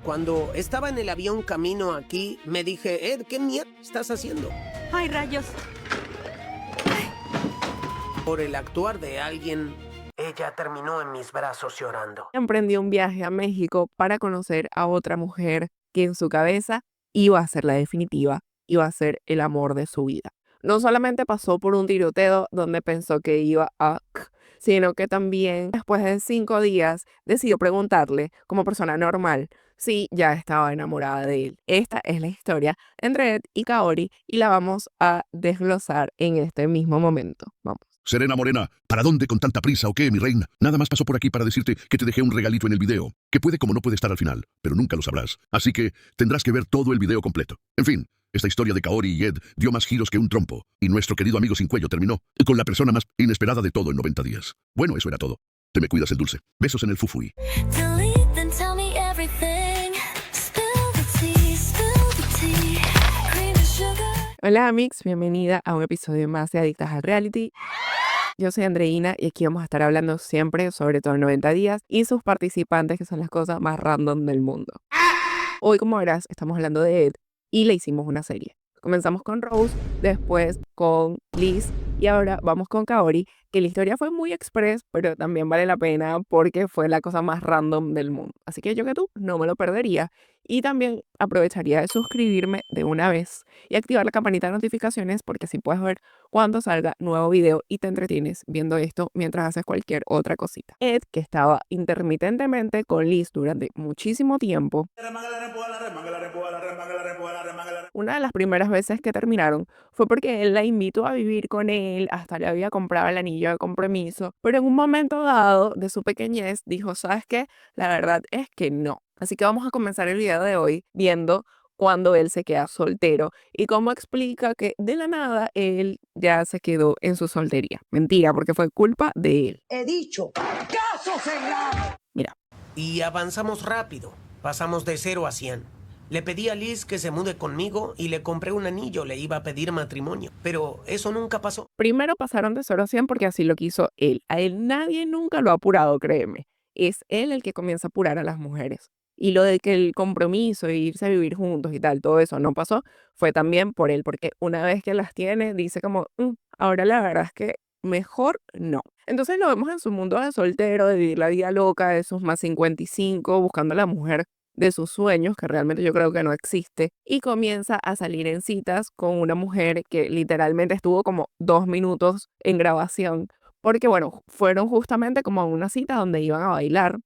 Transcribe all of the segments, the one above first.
Cuando estaba en el avión camino aquí, me dije, Ed, ¿qué mierda estás haciendo? ¡Ay, rayos! Por el actuar de alguien, ella terminó en mis brazos llorando. Emprendió un viaje a México para conocer a otra mujer que en su cabeza iba a ser la definitiva, iba a ser el amor de su vida. No solamente pasó por un tiroteo donde pensó que iba a... sino que también después de 5 días decidió preguntarle, como persona normal, si ya estaba enamorada de él. Esta es la historia entre Ed y Kaori y la vamos a desglosar en este mismo momento. Vamos. Serena Morena, ¿para dónde con tanta prisa o qué, mi reina? Nada más pasó por aquí para decirte que te dejé un regalito en el video, que puede como no puede estar al final, pero nunca lo sabrás. Así que tendrás que ver todo el video completo. En fin, esta historia de Kaori y Ed dio más giros que un trompo, y nuestro querido amigo sin cuello terminó con la persona más inesperada de todo en 90 días. Bueno, eso era todo. Te me cuidas el dulce. Besos en el fufui. Hola amigos, bienvenida a un episodio más de Adictas al Reality. Yo soy Andreina y aquí vamos a estar hablando siempre sobre todo 90 días y sus participantes, que son las cosas más random del mundo. Hoy, como verás, estamos hablando de Ed y le hicimos una serie. Comenzamos con Rose, después con Liz y ahora vamos con Kaori, que la historia fue muy express, pero también vale la pena porque fue la cosa más random del mundo. Así que yo que tú no me lo perdería y también aprovecharía de suscribirme de una vez y activar la campanita de notificaciones porque así puedes ver cuando salga nuevo video y te entretienes viendo esto mientras haces cualquier otra cosita. Ed, que estaba intermitentemente con Liz durante muchísimo tiempo, una de las primeras veces que terminaron fue porque él la invitó a vivir con él, hasta le había comprado el anillo de compromiso, pero en un momento dado de su pequeñez dijo, ¿sabes qué? La verdad es que no. Así que vamos a comenzar el video de hoy viendo cuando él se queda soltero y cómo explica que de la nada él ya se quedó en su soltería. Mentira, porque fue culpa de él. He dicho, caso cerrado. Mira. Y avanzamos rápido. Pasamos de 0 a 100. Le pedí a Liz que se mude conmigo y le compré un anillo, le iba a pedir matrimonio. Pero eso nunca pasó. Primero pasaron de 0 a 100 porque así lo quiso él. A él nadie nunca lo ha apurado, créeme. Es él el que comienza a apurar a las mujeres. Y lo de que el compromiso, irse a vivir juntos y tal, todo eso no pasó, fue también por él. Porque una vez que las tiene, dice como, ahora la verdad es que mejor no. Entonces lo vemos en su mundo de soltero, de vivir la vida loca, de sus más 55, buscando a la mujer de sus sueños, que realmente yo creo que no existe, y comienza a salir en citas con una mujer que literalmente estuvo como 2 minutos en grabación, porque bueno, fueron justamente como a una cita donde iban a bailar.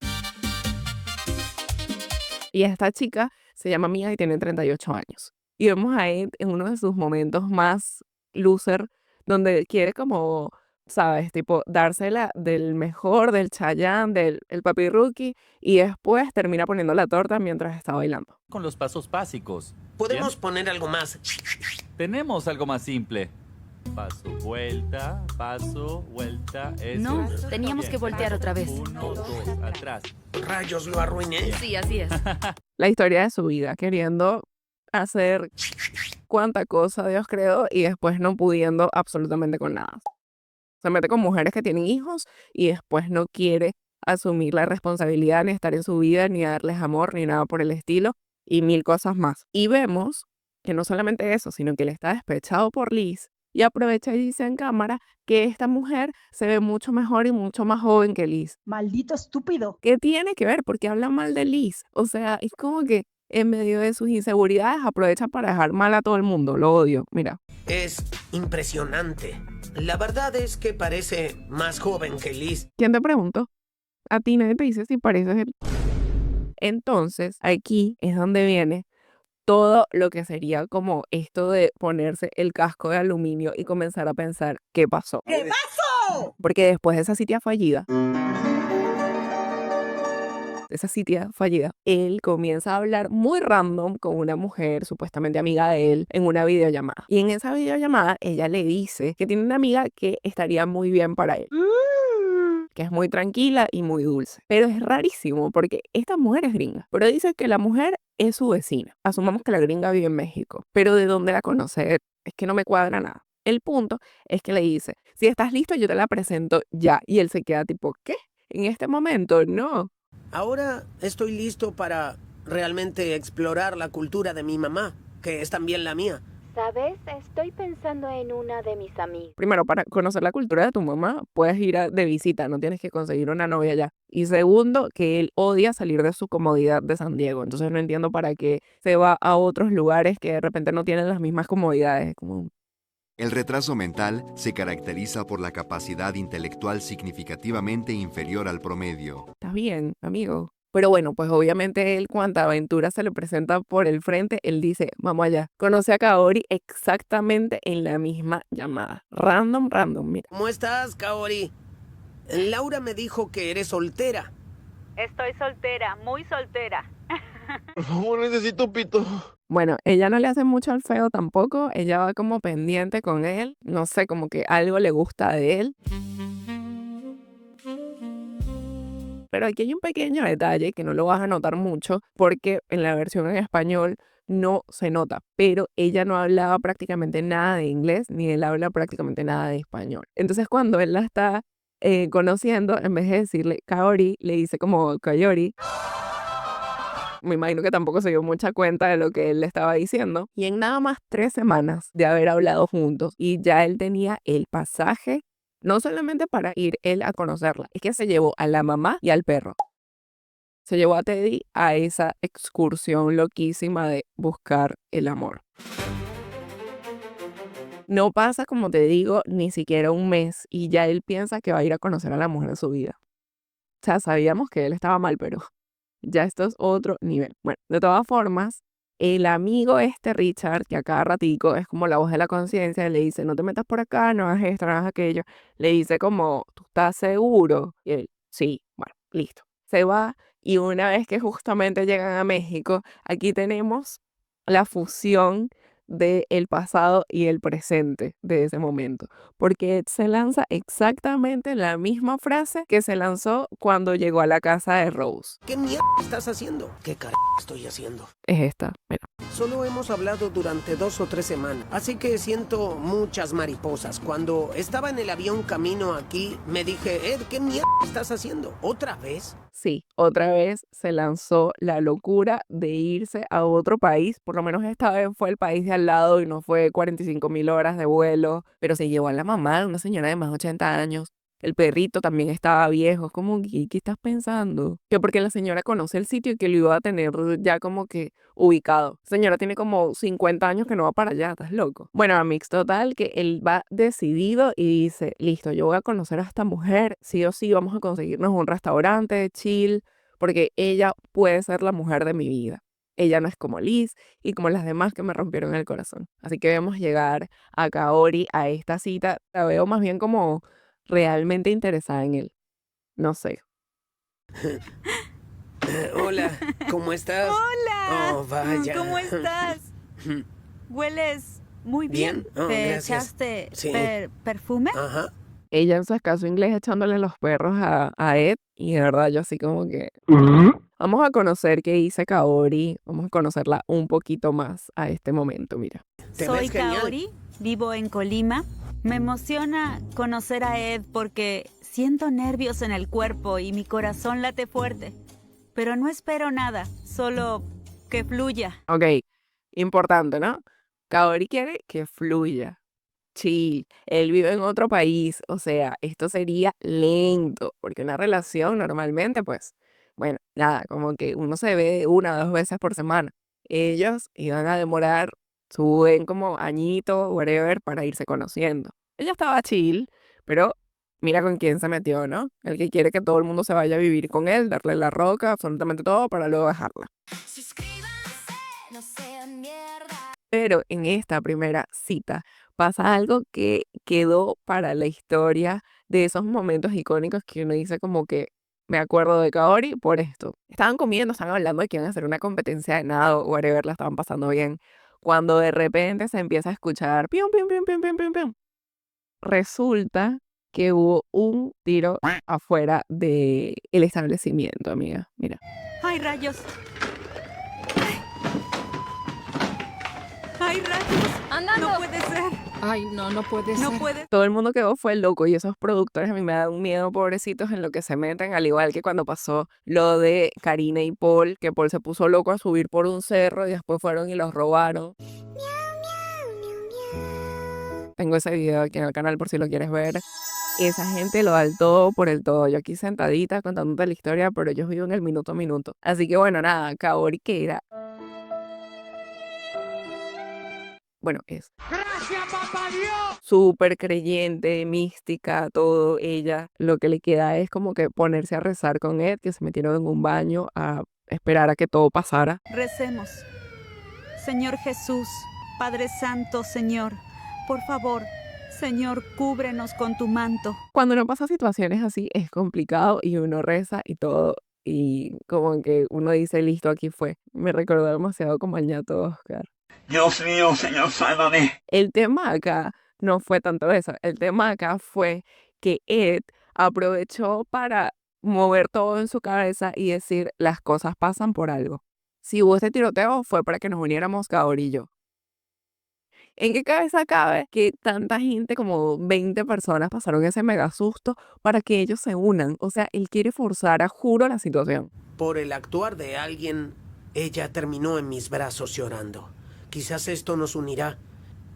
Y esta chica se llama Mia y tiene 38 años. Y vemos a Ed en uno de sus momentos más loser, donde quiere como, ¿sabes? Tipo, dársela del mejor, del Chayanne, del el papi rookie, y después termina poniendo la torta mientras está bailando. Con los pasos básicos. ¿Podemos ¿Bien? poner algo más? Tenemos algo más simple. Paso, vuelta, eso. No, es. teníamos que voltear otra vez. 1, 2, atrás. Rayos, lo arruiné. Sí, así es. La historia de su vida, queriendo hacer cuanta cosa Dios creó y después no pudiendo absolutamente con nada. Se mete con mujeres que tienen hijos y después no quiere asumir la responsabilidad ni estar en su vida, ni darles amor, ni nada por el estilo, y 1000 cosas más. Y vemos que no solamente eso, sino que él está despechado por Liz y aprovecha y dice en cámara que esta mujer se ve mucho mejor y mucho más joven que Liz. Maldito estúpido. ¿Qué tiene que ver? Porque habla mal de Liz. O sea, es como que en medio de sus inseguridades aprovecha para dejar mal a todo el mundo. Lo odio, mira. Es impresionante. La verdad es que parece más joven que Liz. ¿Quién te preguntó? A ti nadie te dice si pareces él. Entonces, aquí es donde viene todo lo que sería como esto de ponerse el casco de aluminio y comenzar a pensar qué pasó. ¿Qué pasó? Porque después de esa cita fallida, él comienza a hablar muy random con una mujer supuestamente amiga de él en una videollamada. Y en esa videollamada ella le dice que tiene una amiga que estaría muy bien para él. Que es muy tranquila y muy dulce. Pero es rarísimo porque esta mujer es gringa. Pero dice que la mujer es su vecina. Asumamos que la gringa vive en México. Pero ¿de dónde la conoce? Es que no me cuadra nada. El punto es que le dice, si estás listo yo te la presento ya. Y él se queda tipo, ¿qué? En este momento, no. Ahora estoy listo para realmente explorar la cultura de mi mamá, que es también la mía. ¿Sabes? Estoy pensando en una de mis amigas. Primero, para conocer la cultura de tu mamá, puedes ir de visita, no tienes que conseguir una novia allá. Y segundo, que él odia salir de su comodidad de San Diego. Entonces no entiendo para qué se va a otros lugares que de repente no tienen las mismas comodidades. Como, El retraso mental se caracteriza por la capacidad intelectual significativamente inferior al promedio. estás bien, amigo. Pero bueno, pues obviamente él, cuanta aventura se le presenta por el frente, él dice, vamos allá. Conoce a Kaori exactamente en la misma llamada. Random, mira. ¿Cómo estás, Kaori? Laura me dijo que eres soltera. Estoy soltera, muy soltera. Por favor, necesito pito. Bueno, ella no le hace mucho al feo tampoco, ella va como pendiente con él, no sé, como que algo le gusta de él. Pero aquí hay un pequeño detalle que no lo vas a notar mucho porque en la versión en español no se nota, pero ella no hablaba prácticamente nada de inglés ni él habla prácticamente nada de español. Entonces cuando él la está conociendo, en vez de decirle Kaori, le dice como Kayori. Me imagino que tampoco se dio mucha cuenta de lo que él le estaba diciendo. Y en nada más 3 semanas de haber hablado juntos y ya él tenía el pasaje, no solamente para ir él a conocerla, es que se llevó a la mamá y al perro. Se llevó a Teddy a esa excursión loquísima de buscar el amor. No pasa, como te digo, ni siquiera un mes y ya él piensa que va a ir a conocer a la mujer de su vida. O sea, sabíamos que él estaba mal, pero ya esto es otro nivel. Bueno, de todas formas, el amigo Richard, que a cada ratico es como la voz de la conciencia, le dice, no te metas por acá, no hagas esto, no hagas aquello. Le dice como, ¿tú estás seguro? Y él, sí, bueno, listo. Se va y una vez que justamente llegan a México, aquí tenemos la fusión del pasado y el presente de ese momento. Porque Ed se lanza exactamente la misma frase que se lanzó cuando llegó a la casa de Rose. ¿Qué mierda estás haciendo? ¿Qué carajo estoy haciendo? Es esta, mira. Solo hemos hablado durante 2 o 3 semanas, así que siento muchas mariposas. Cuando estaba en el avión camino aquí, me dije, Ed, ¿qué mierda estás haciendo? ¿Otra vez? Sí, otra vez se lanzó la locura de irse a otro país. Por lo menos esta vez fue el país de al lado y no fue 45.000 horas de vuelo, pero se llevó a la mamá de una señora de más de 80 años. El perrito también estaba viejo. Es como, ¿qué estás pensando? Que porque la señora conoce el sitio y que lo iba a tener ya como que ubicado. La señora tiene como 50 años que no va para allá, ¿estás loco? Bueno, amigos, total, que él va decidido y dice, listo, yo voy a conocer a esta mujer, sí o sí, vamos a conseguirnos un restaurante chill, porque ella puede ser la mujer de mi vida. Ella no es como Liz y como las demás que me rompieron el corazón. Así que debemos llegar a Kaori, a esta cita. La veo más bien como realmente interesada en él. No sé. Hola, ¿cómo estás? Hola. Oh, vaya. ¿Cómo estás? Hueles muy bien. Bien. Oh, ¿Te gracias. echaste Sí. perfume? Ajá. Ella en su escaso inglés echándole los perros a Ed y de verdad yo así como que vamos a conocer qué dice Kaori, vamos a conocerla un poquito más a este momento, mira. Te Soy ves genial. Kaori, vivo en Colima. Me emociona conocer a Ed porque siento nervios en el cuerpo y mi corazón late fuerte. Pero no espero nada, solo que fluya. Ok, importante, ¿no? Kaori quiere que fluya. Sí, él vive en otro país, o sea, esto sería lento, porque una relación normalmente, pues, bueno, nada, como que uno se ve 1 o 2 veces por semana. Ellos iban a demorar su buen como añito, whatever, para irse conociendo. Ella estaba chill, pero mira con quién se metió, ¿no? El que quiere que todo el mundo se vaya a vivir con él, darle la roca, absolutamente todo, para luego dejarla. Pero en esta primera cita pasa algo que quedó para la historia de esos momentos icónicos que uno dice como que me acuerdo de Kaori por esto. Estaban comiendo, estaban hablando de que iban a hacer una competencia de nado, whatever, la estaban pasando bien. Cuando de repente se empieza a escuchar pium, pium, pium, pium, pium, pium, pium. Resulta que hubo un tiro afuera del establecimiento, amiga. Mira. ¡Ay, rayos! ¡Ay, rayos! ¡Andando! ¡No puede ser! Ay, no, no puede No ser. puede. Todo el mundo quedó fue loco y esos productores a mí me dan un miedo, pobrecitos, en lo que se meten, al igual que cuando pasó lo de Karina y Paul, que Paul se puso loco a subir por un cerro y después fueron y los robaron. Tengo ese video aquí en el canal por si lo quieres ver. Esa gente lo da el todo por el todo. Yo aquí sentadita contándote la historia, pero ellos viven el minuto a minuto. Así que bueno, nada, Kaori, que era... Bueno, es ¡Gracias, papá Dios! súper creyente, mística, todo. Ella lo que le queda es como que ponerse a rezar con Ed, que se metieron en un baño a esperar a que todo pasara. Recemos. Señor Jesús, Padre Santo, Señor, por favor, Señor, cúbrenos con tu manto. Cuando uno pasa situaciones así es complicado y uno reza y todo. Y como que uno dice, listo, aquí fue. Me recordó demasiado como al ñato Oscar. Dios mío, Señor, sálvame. El tema acá no fue tanto eso. El tema acá fue que Ed aprovechó para mover todo en su cabeza y decir, las cosas pasan por algo. Si hubo este tiroteo fue para que nos uniéramos Kaori y yo. ¿En qué cabeza cabe que tanta gente, como 20 personas, pasaron ese mega susto para que ellos se unan? O sea, él quiere forzar a juro la situación. Por el actuar de alguien, ella terminó en mis brazos llorando. Quizás esto nos unirá.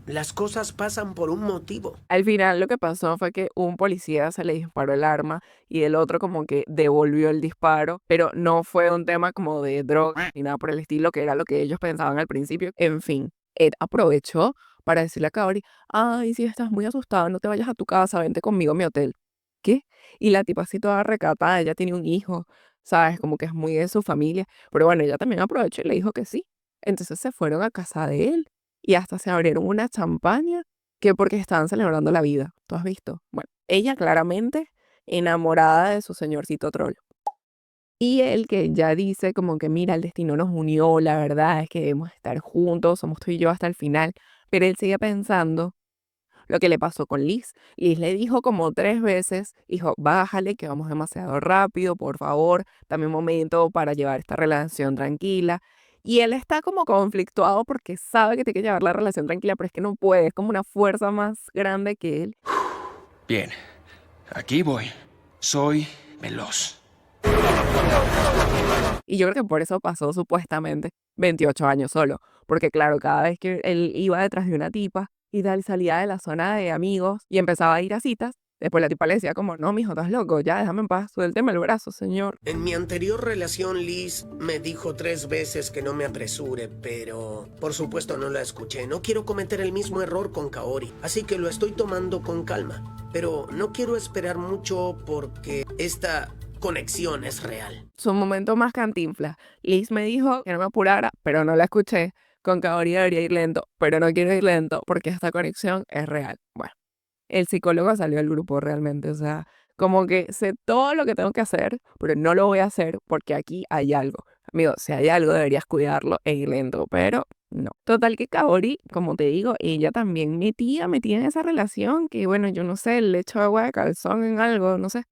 Las cosas pasan por un motivo. Al final lo que pasó fue que un policía se le disparó el arma y el otro como que devolvió el disparo, pero no fue un tema como de droga ni nada por el estilo, que era lo que ellos pensaban al principio. En fin, Ed aprovechó para decirle a Kaori, ay, si estás muy asustado, no te vayas a tu casa, vente conmigo a mi hotel. ¿Qué? Y la tipa así toda recatada, ella tiene un hijo, ¿sabes? Como que es muy de su familia. Pero bueno, ella también aprovechó y le dijo que sí. Entonces se fueron a casa de él y hasta se abrieron una champaña que porque estaban celebrando la vida. ¿Tú has visto? Bueno, ella claramente enamorada de su señorcito troll. Y él que ya dice como que mira, el destino nos unió, la verdad es que debemos estar juntos, somos tú y yo hasta el final. Pero él sigue pensando lo que le pasó con Liz. Liz le dijo como 3 veces, dijo, bájale que vamos demasiado rápido, por favor, dame un momento para llevar esta relación tranquila. Y él está como conflictuado porque sabe que tiene que llevar la relación tranquila, pero es que no puede, es como una fuerza más grande que él. Bien, aquí voy. Soy veloz. Y yo creo que por eso pasó supuestamente 28 años solo. Porque claro, cada vez que él iba detrás de una tipa y tal, salía de la zona de amigos y empezaba a ir a citas, después la tipa le decía como, no, mijo, estás loco, ya déjame en paz, suélteme el brazo, señor. En mi anterior relación, Liz me dijo 3 veces que no me apresure, pero por supuesto no la escuché. No quiero cometer el mismo error con Kaori, así que lo estoy tomando con calma. Pero no quiero esperar mucho porque esta conexión es real. Su momento más cantinflas. Liz me dijo que no me apurara, pero no la escuché. Con Kaori debería ir lento, pero no quiero ir lento porque esta conexión es real. Bueno, el psicólogo salió del grupo realmente, o sea, como que sé todo lo que tengo que hacer, pero no lo voy a hacer porque aquí hay algo. Amigo, si hay algo deberías cuidarlo e ir lento, pero no. Total que Kaori, como te digo, ella también metía en esa relación que, bueno, yo no sé, le echo agua de calzón en algo, no sé.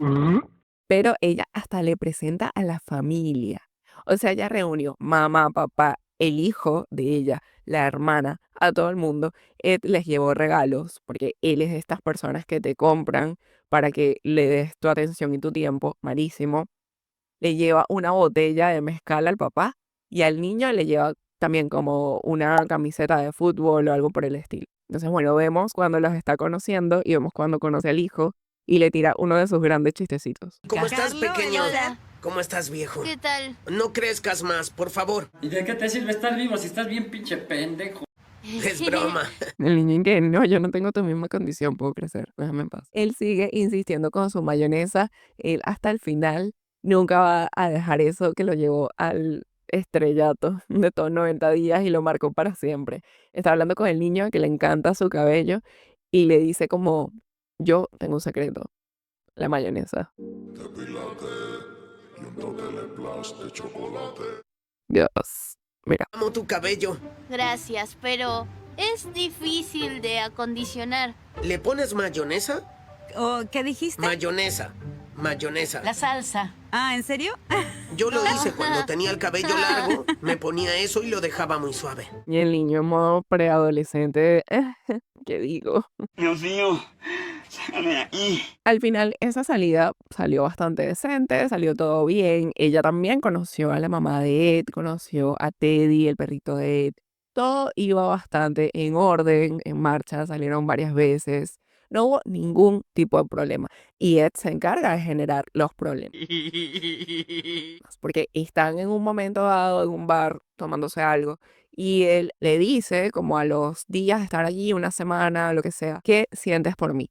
Pero ella hasta le presenta a la familia. O sea, ella reunió mamá, papá, el hijo de ella, la hermana, a todo el mundo. Ed les llevó regalos, porque él es de estas personas que te compran para que le des tu atención y tu tiempo, malísimo. Le lleva una botella de mezcal al papá y al niño le lleva también como una camiseta de fútbol o algo por el estilo. Entonces, bueno, vemos cuando los está conociendo y vemos cuando conoce al hijo y le tira uno de sus grandes chistecitos. ¿Cómo estás, Carlos, pequeño? hola. ¿Cómo estás, viejo? ¿Qué tal? No crezcas más, por favor. ¿Y de qué te sirve estar vivo si estás bien pinche pendejo? Es broma. El niño que no, yo no tengo tu misma condición, puedo crecer, déjame en paz. Él sigue insistiendo con su mayonesa, él hasta el final nunca va a dejar eso que lo llevó al estrellato de todos 90 días y lo marcó para siempre. Está hablando con el niño que le encanta su cabello y le dice como, yo tengo un secreto, la mayonesa. Dios, mira. Amo tu cabello. Gracias, pero es difícil de acondicionar. ¿Le pones mayonesa? Oh, ¿qué dijiste? Mayonesa. La salsa. Ah, ¿en serio? Yo lo hice cuando tenía el cabello largo, me ponía eso y lo dejaba muy suave. Y el niño en modo preadolescente, ¿Qué digo? Dios mío, sácame de aquí. Al final, esa salida salió bastante decente, salió todo bien. Ella también conoció a la mamá de Ed, conoció a Teddy, el perrito de Ed. Todo iba bastante en orden, en marcha, salieron varias veces. No hubo ningún tipo de problema. Y Ed se encarga de generar los problemas. Porque están en un momento dado en un bar tomándose algo y él le dice, como a los días de estar allí, una semana, lo que sea, ¿qué sientes por mí?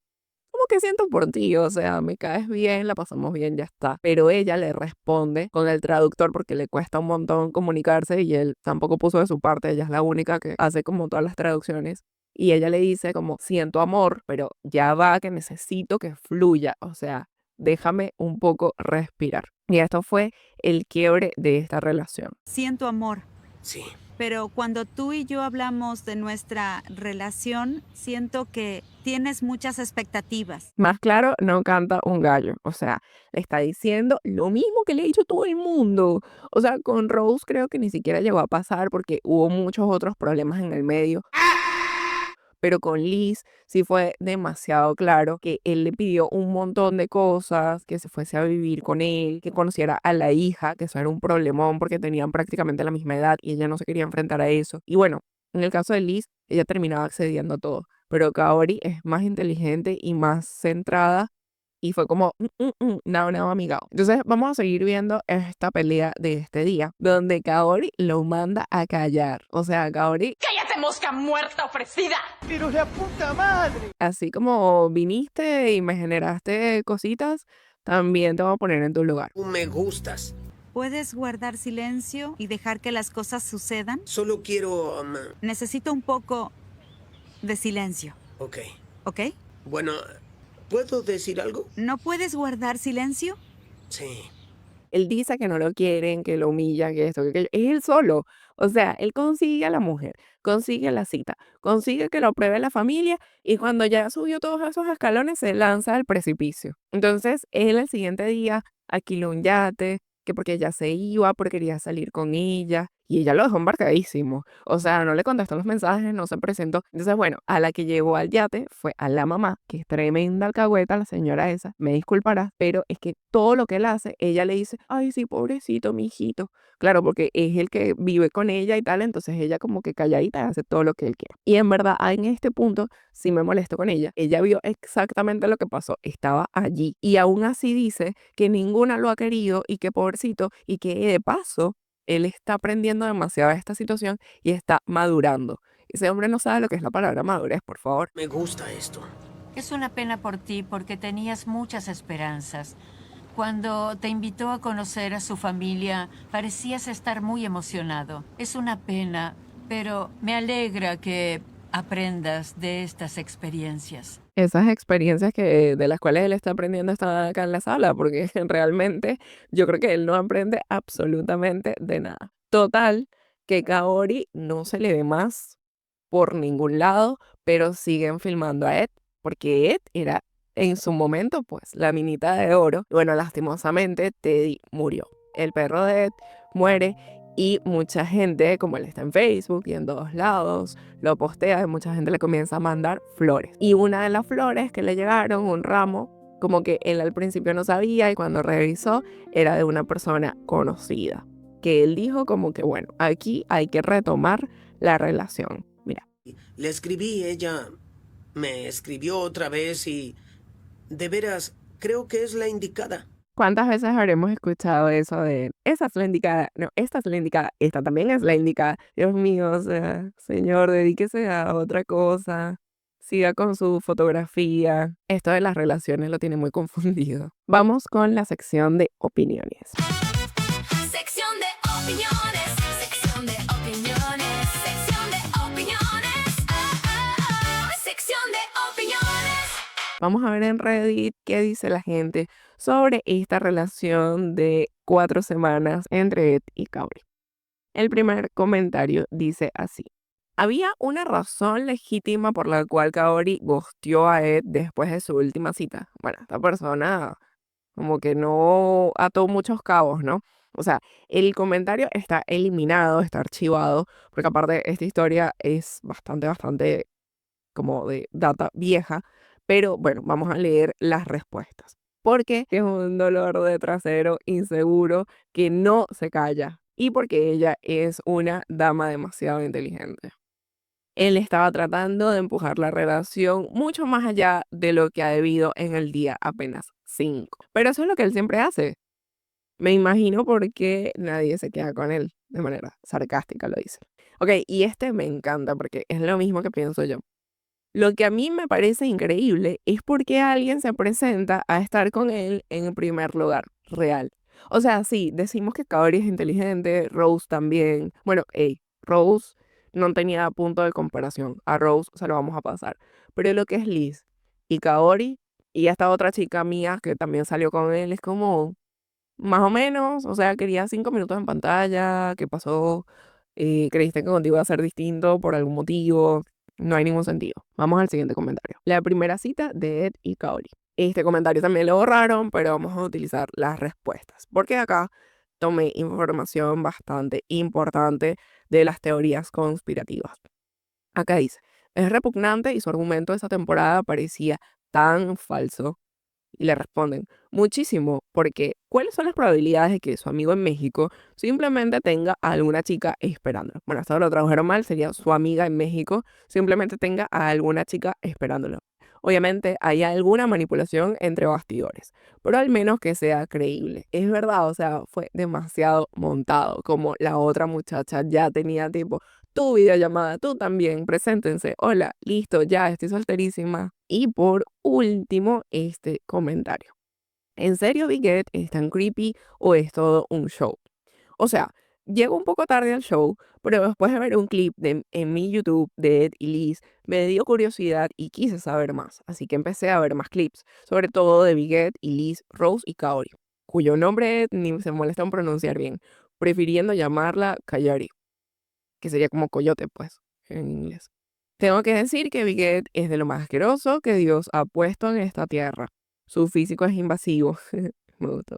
Como que siento por ti, o sea, me caes bien, la pasamos bien, ya está. Pero ella le responde con el traductor porque le cuesta un montón comunicarse y él tampoco puso de su parte, ella es la única que hace como todas las traducciones. Y ella le dice como, siento amor, pero ya va, que necesito que fluya, o sea, déjame un poco respirar. Y esto fue el quiebre de esta relación. Siento amor. Sí. Pero cuando tú y yo hablamos de nuestra relación, siento que tienes muchas expectativas. Más claro, no canta un gallo. O sea, le está diciendo lo mismo que le ha dicho todo el mundo. O sea, con Rose creo que ni siquiera llegó a pasar porque hubo muchos otros problemas en el medio. Pero con Liz sí fue demasiado claro que él le pidió un montón de cosas, que se fuese a vivir con él, que conociera a la hija, que eso era un problemón porque tenían prácticamente la misma edad y ella no se quería enfrentar a eso. Y bueno, en el caso de Liz, ella terminaba accediendo a todo, pero Kaori es más inteligente y más centrada y fue como, nada, amigado. Entonces vamos a seguir viendo esta pelea de este día, donde Kaori lo manda a callar. O sea, Kaori... ¡Cállate, mosca muerta ofrecida! ¡Pero la puta madre! Así como viniste y me generaste cositas, también te voy a poner en tu lugar. Tú me gustas. ¿Puedes guardar silencio y dejar que las cosas sucedan? Solo quiero... Necesito un poco de silencio. Ok. ¿Ok? Bueno, ¿puedo decir algo? ¿No puedes guardar silencio? Sí. Él dice que no lo quieren, que lo humillan, que esto, que aquello. Es él solo. O sea, él consigue a la mujer, consigue la cita, consigue que lo apruebe la familia y cuando ya subió todos esos escalones se lanza al precipicio. Entonces, él el siguiente día alquiló un yate, que porque ella se iba, porque quería salir con ella. Y ella lo dejó embarcadísimo. O sea, no le contestó los mensajes, no se presentó. Entonces, bueno, a la que llevó al yate fue a la mamá, que es tremenda alcahueta, la señora esa. Me disculparás, pero es que todo lo que él hace, ella le dice, ay, sí, pobrecito, mi hijito. Claro, porque es el que vive con ella y tal, entonces ella como que calladita hace todo lo que él quiere. Y en verdad, en este punto, sí me molesto con ella. Ella vio exactamente lo que pasó, estaba allí. Y aún así dice que ninguna lo ha querido y que pobrecito, y que de paso él está aprendiendo demasiado de esta situación y está madurando. Ese hombre no sabe lo que es la palabra madurez, por favor. Me gusta esto. Es una pena por ti porque tenías muchas esperanzas. Cuando te invitó a conocer a su familia, parecías estar muy emocionado. Es una pena, pero me alegra que aprendas de estas experiencias. Esas experiencias de las cuales él está aprendiendo están acá en la sala, porque realmente yo creo que él no aprende absolutamente de nada. Total, que Kaori no se le ve más por ningún lado, pero siguen filmando a Ed, porque Ed era en su momento pues la minita de oro. Bueno, lastimosamente Teddy murió. El perro de Ed muere. Y mucha gente, como él está en Facebook y en todos lados, lo postea y mucha gente le comienza a mandar flores. Y una de las flores que le llegaron, un ramo, como que él al principio no sabía y cuando revisó era de una persona conocida. Que él dijo como que bueno, aquí hay que retomar la relación. Mira. Le escribí, ella me escribió otra vez y de veras creo que es la indicada. ¿Cuántas veces habremos escuchado eso de, esa es la indicada, no, esta es la indicada, esta también es la indicada? Dios mío, o sea, señor, dedíquese a otra cosa, siga con su fotografía. Esto de las relaciones lo tiene muy confundido. Vamos con la sección de opiniones. Sección de opiniones, sección de opiniones, sección de opiniones, sección de opiniones. Vamos a ver en Reddit qué dice la gente sobre esta relación de 4 semanas entre Ed y Kaori. El primer comentario dice así. Había una razón legítima por la cual Kaori ghosteó a Ed después de su última cita. Bueno, esta persona como que no ató muchos cabos, ¿no? O sea, el comentario está eliminado, está archivado, porque aparte esta historia es bastante como de data vieja, pero bueno, vamos a leer las respuestas. Porque es un dolor de trasero inseguro que no se calla y porque ella es una dama demasiado inteligente. Él estaba tratando de empujar la relación mucho más allá de lo que ha debido en el día apenas 5. Pero eso es lo que él siempre hace. Me imagino por qué nadie se queda con él. De manera sarcástica lo dice. Ok, y este me encanta porque es lo mismo que pienso yo. Lo que a mí me parece increíble es por qué alguien se presenta a estar con él en primer lugar, real. O sea, sí, decimos que Kaori es inteligente, Rose también. Bueno, Rose no tenía punto de comparación. A Rose se lo vamos a pasar. Pero lo que es Liz y Kaori y esta otra chica mía que también salió con él es como más o menos. O sea, quería 5 minutos en pantalla. ¿Qué pasó? ¿Creíste que contigo iba a ser distinto por algún motivo? No hay ningún sentido. Vamos al siguiente comentario. La primera cita de Ed y Kaori. Este comentario también lo borraron, pero vamos a utilizar las respuestas. Porque acá tomé información bastante importante de las teorías conspirativas. Acá dice, es repugnante y su argumento de esa temporada parecía tan falso. Y le responden, muchísimo, porque ¿cuáles son las probabilidades de que su amigo en México simplemente tenga a alguna chica esperándolo? Bueno, esto lo tradujeron mal, sería su amiga en México simplemente tenga a alguna chica esperándolo. Obviamente hay alguna manipulación entre bastidores, pero al menos que sea creíble. Es verdad, o sea, fue demasiado montado, como la otra muchacha ya tenía tipo, tu videollamada, tú también, preséntense, hola, listo, ya estoy solterísima. Y por último, este comentario. ¿En serio Big Ed es tan creepy o es todo un show? O sea, llego un poco tarde al show, pero después de ver un clip en mi YouTube de Ed y Liz, me dio curiosidad y quise saber más. Así que empecé a ver más clips, sobre todo de Big Ed y Liz, Rose y Kaori, cuyo nombre Ed ni se molesta en pronunciar bien, prefiriendo llamarla Kayari, que sería como coyote, pues, en inglés. Tengo que decir que Big Ed es de lo más asqueroso que Dios ha puesto en esta tierra. Su físico es invasivo. Me gustó.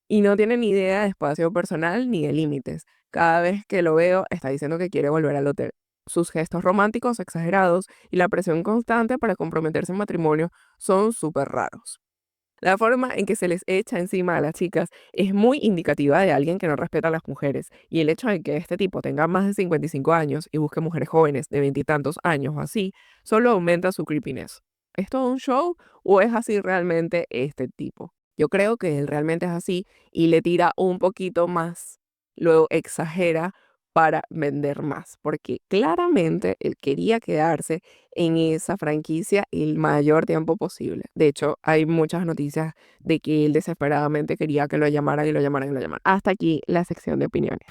Y no tiene ni idea de espacio personal ni de límites. Cada vez que lo veo está diciendo que quiere volver al hotel. Sus gestos románticos exagerados y la presión constante para comprometerse en matrimonio son súper raros. La forma en que se les echa encima a las chicas es muy indicativa de alguien que no respeta a las mujeres, y el hecho de que este tipo tenga más de 55 años y busque mujeres jóvenes de 20 y tantos años o así, solo aumenta su creepiness. ¿Es todo un show o es así realmente este tipo? Yo creo que él realmente es así y le tira un poquito más, luego exagera para vender más, porque claramente él quería quedarse en esa franquicia el mayor tiempo posible. De hecho, hay muchas noticias de que él desesperadamente quería que lo llamaran y lo llamaran y lo llamaran. Hasta aquí la sección de opiniones.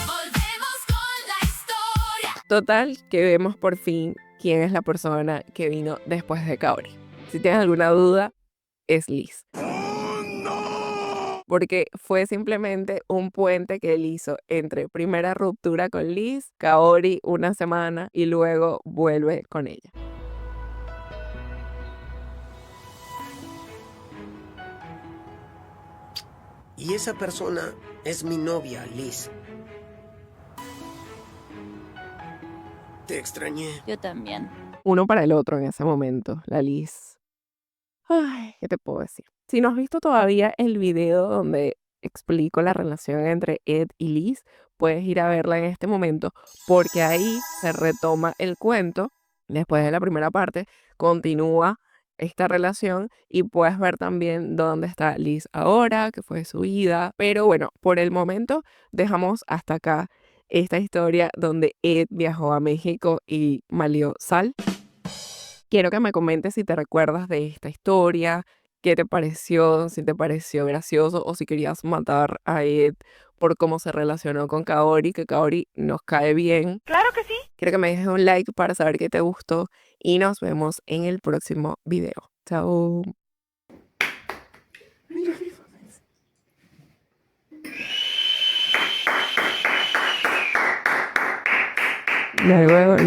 Volvemos con la historia. Total, que vemos por fin quién es la persona que vino después de Kaori. Si tienes alguna duda, es Liz. Porque fue simplemente un puente que él hizo entre primera ruptura con Liz, Kaori una semana y luego vuelve con ella. Y esa persona es mi novia, Liz. Te extrañé. Yo también. Uno para el otro en ese momento, la Liz. Ay, ¿qué te puedo decir? Si no has visto todavía el video donde explico la relación entre Ed y Liz, puedes ir a verla en este momento, porque ahí se retoma el cuento. Después de la primera parte, continúa esta relación y puedes ver también dónde está Liz ahora, que fue su vida. Pero bueno, por el momento dejamos hasta acá esta historia donde Ed viajó a México y malió sal. Quiero que me comentes si te recuerdas de esta historia, qué te pareció, si te pareció gracioso o si querías matar a Ed por cómo se relacionó con Kaori, que Kaori nos cae bien. Claro que sí. Quiero que me dejes un like para saber que te gustó y nos vemos en el próximo video. Chao. Ya luego,